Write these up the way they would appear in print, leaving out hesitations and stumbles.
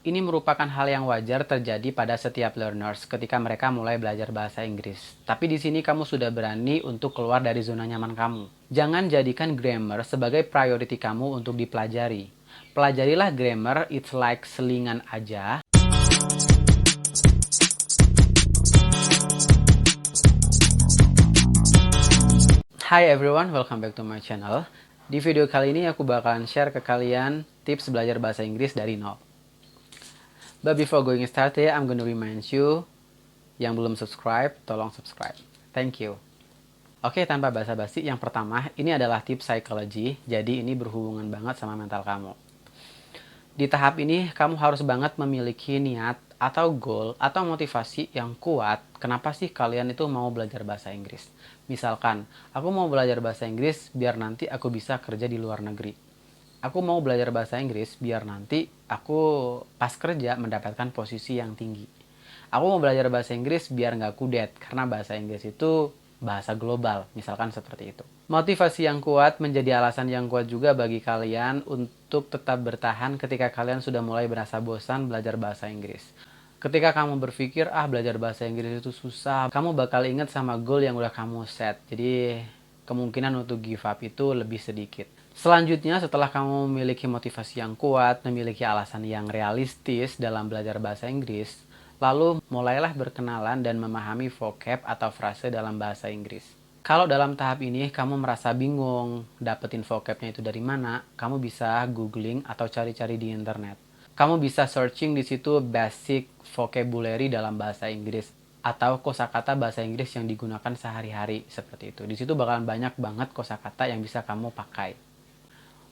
Ini merupakan hal yang wajar terjadi pada setiap learners ketika mereka mulai belajar bahasa Inggris. Tapi di sini kamu sudah berani untuk keluar dari zona nyaman kamu. Jangan jadikan grammar sebagai priority kamu untuk dipelajari. Pelajarilah grammar, it's like selingan aja. Hi everyone, welcome back to my channel. Di video kali ini aku bakalan share ke kalian tips belajar bahasa Inggris dari nol. But before going started, I'm gonna remind you yang belum subscribe, tolong subscribe. Thank you. Oke, tanpa basa-basi, yang pertama, ini adalah tips psychology, jadi ini berhubungan banget sama mental kamu. Di tahap ini, kamu harus banget memiliki niat atau goal atau motivasi yang kuat. Kenapa sih kalian itu mau belajar bahasa Inggris? Misalkan, aku mau belajar bahasa Inggris biar nanti aku bisa kerja di luar negeri. Aku mau belajar bahasa Inggris biar nanti aku pas kerja mendapatkan posisi yang tinggi. Aku mau belajar bahasa Inggris biar nggak kudet, karena bahasa Inggris itu bahasa global, misalkan seperti itu. Motivasi yang kuat menjadi alasan yang kuat juga bagi kalian untuk tetap bertahan ketika kalian sudah mulai merasa bosan belajar bahasa Inggris. Ketika kamu berpikir, belajar bahasa Inggris itu susah, kamu bakal ingat sama goal yang udah kamu set. Jadi, kemungkinan untuk give up itu lebih sedikit. Selanjutnya, setelah kamu memiliki motivasi yang kuat, memiliki alasan yang realistis dalam belajar bahasa Inggris, lalu mulailah berkenalan dan memahami vocab atau frase dalam bahasa Inggris. Kalau dalam tahap ini kamu merasa bingung dapetin vocabnya itu dari mana, kamu bisa googling atau cari-cari di internet. Kamu bisa searching di situ basic vocabulary dalam bahasa Inggris atau kosakata bahasa Inggris yang digunakan sehari-hari seperti itu. Di situ bakalan banyak banget kosakata yang bisa kamu pakai.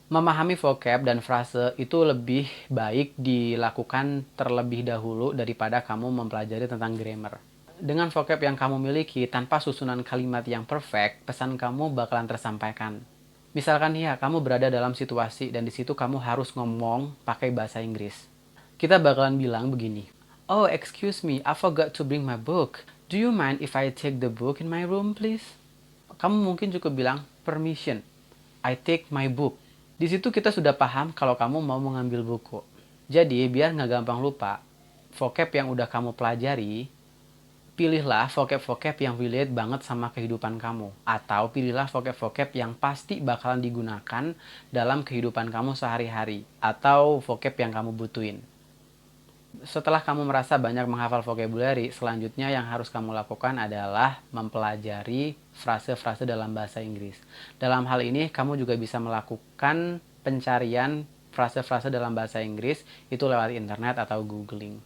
Memahami vocab dan frase itu lebih baik dilakukan terlebih dahulu daripada kamu mempelajari tentang grammar. Dengan vocab yang kamu miliki, tanpa susunan kalimat yang perfect, pesan kamu bakalan tersampaikan. Misalkan ya, kamu berada dalam situasi dan di situ kamu harus ngomong pakai bahasa Inggris. Kita bakalan bilang begini, "Oh, excuse me, I forgot to bring my book. Do you mind if I take the book in my room, please?" Kamu mungkin cukup bilang, "Permission, I take my book." Di situ kita sudah paham kalau kamu mau mengambil buku. Jadi, biar nggak gampang lupa, vocab yang udah kamu pelajari, pilihlah vocab-vocab yang relate banget sama kehidupan kamu. Atau pilihlah vocab-vocab yang pasti bakalan digunakan dalam kehidupan kamu sehari-hari. Atau vocab yang kamu butuhin. Setelah kamu merasa banyak menghafal vocabulary, selanjutnya yang harus kamu lakukan adalah mempelajari frase-frase dalam bahasa Inggris. Dalam hal ini, kamu juga bisa melakukan pencarian frase-frase dalam bahasa Inggris itu lewat internet atau googling.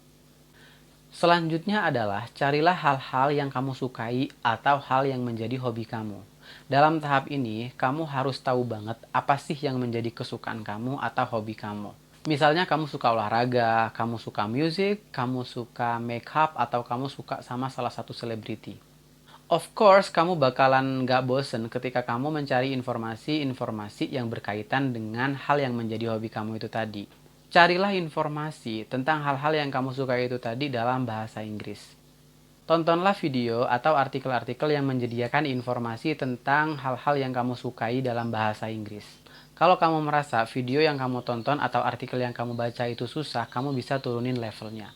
Selanjutnya adalah carilah hal-hal yang kamu sukai atau hal yang menjadi hobi kamu. Dalam tahap ini, kamu harus tahu banget apa sih yang menjadi kesukaan kamu atau hobi kamu. Misalnya kamu suka olahraga, kamu suka musik, kamu suka makeup, atau kamu suka sama salah satu selebriti. Of course, kamu bakalan nggak bosen ketika kamu mencari informasi-informasi yang berkaitan dengan hal yang menjadi hobi kamu itu tadi. Carilah informasi tentang hal-hal yang kamu suka itu tadi dalam bahasa Inggris. Tontonlah video atau artikel-artikel yang menyediakan informasi tentang hal-hal yang kamu sukai dalam bahasa Inggris. Kalau kamu merasa video yang kamu tonton atau artikel yang kamu baca itu susah, kamu bisa turunin levelnya.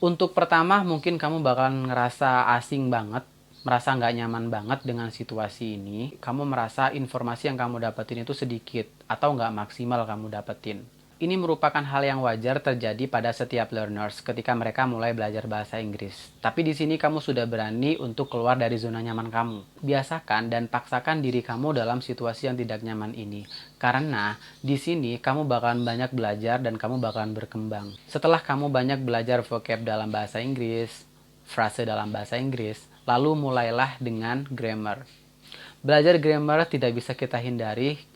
Untuk pertama, mungkin kamu bakalan ngerasa asing banget, merasa nggak nyaman banget dengan situasi ini. Kamu merasa informasi yang kamu dapetin itu sedikit atau nggak maksimal kamu dapetin. Ini merupakan hal yang wajar terjadi pada setiap learners ketika mereka mulai belajar bahasa Inggris. Tapi di sini kamu sudah berani untuk keluar dari zona nyaman kamu. Biasakan dan paksakan diri kamu dalam situasi yang tidak nyaman ini. Karena di sini kamu bakalan banyak belajar dan kamu bakalan berkembang. Setelah kamu banyak belajar vocab dalam bahasa Inggris, frase dalam bahasa Inggris, lalu mulailah dengan grammar. Belajar grammar tidak bisa kita hindari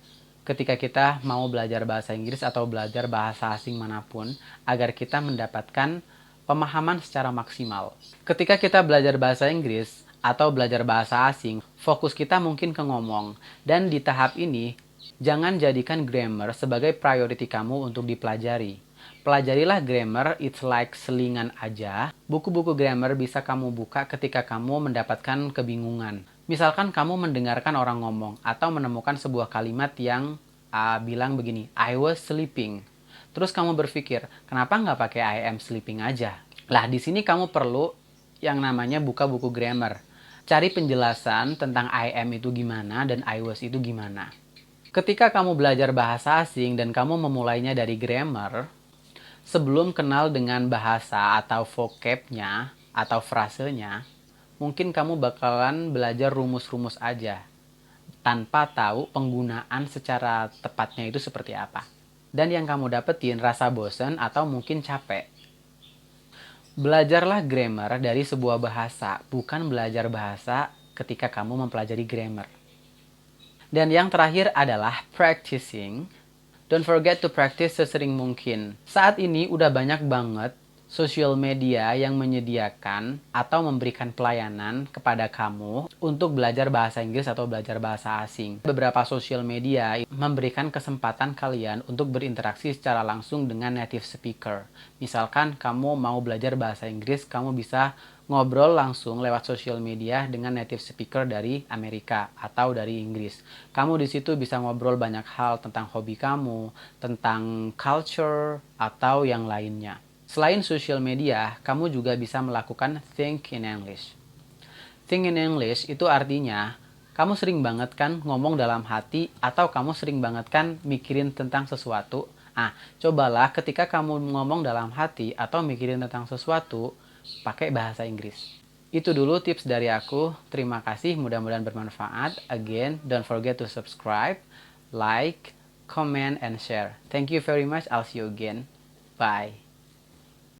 ketika kita mau belajar bahasa Inggris atau belajar bahasa asing manapun agar kita mendapatkan pemahaman secara maksimal. Ketika kita belajar bahasa Inggris atau belajar bahasa asing, fokus kita mungkin ke ngomong. Dan di tahap ini, jangan jadikan grammar sebagai priority kamu untuk dipelajari. Pelajarilah grammar, it's like selingan aja. Buku-buku grammar bisa kamu buka ketika kamu mendapatkan kebingungan. Misalkan kamu mendengarkan orang ngomong atau menemukan sebuah kalimat yang bilang begini, I was sleeping. Terus kamu berpikir, kenapa nggak pakai I am sleeping aja? Lah, di sini kamu perlu yang namanya buka buku grammar. Cari penjelasan tentang I am itu gimana dan I was itu gimana. Ketika kamu belajar bahasa asing dan kamu memulainya dari grammar, sebelum kenal dengan bahasa atau vocabnya atau frasenya, mungkin kamu bakalan belajar rumus-rumus aja tanpa tahu penggunaan secara tepatnya itu seperti apa. Dan yang kamu dapetin rasa bosen atau mungkin capek. Belajarlah grammar dari sebuah bahasa, bukan belajar bahasa ketika kamu mempelajari grammar. Dan yang terakhir adalah practicing. Don't forget to practice sesering mungkin. Saat ini udah banyak banget sosial media yang menyediakan atau memberikan pelayanan kepada kamu untuk belajar bahasa Inggris atau belajar bahasa asing. Beberapa sosial media memberikan kesempatan kalian untuk berinteraksi secara langsung dengan native speaker. Misalkan kamu mau belajar bahasa Inggris, kamu bisa ngobrol langsung lewat sosial media dengan native speaker dari Amerika atau dari Inggris. Kamu di situ bisa ngobrol banyak hal tentang hobi kamu, tentang culture, atau yang lainnya. Selain sosial media, kamu juga bisa melakukan think in English. Think in English itu artinya kamu sering banget kan ngomong dalam hati atau kamu sering banget kan mikirin tentang sesuatu. Cobalah ketika kamu ngomong dalam hati atau mikirin tentang sesuatu, pakai bahasa Inggris. Itu dulu tips dari aku. Terima kasih, mudah-mudahan bermanfaat. Again, don't forget to subscribe, like, comment, and share. Thank you very much. I'll see you again. Bye.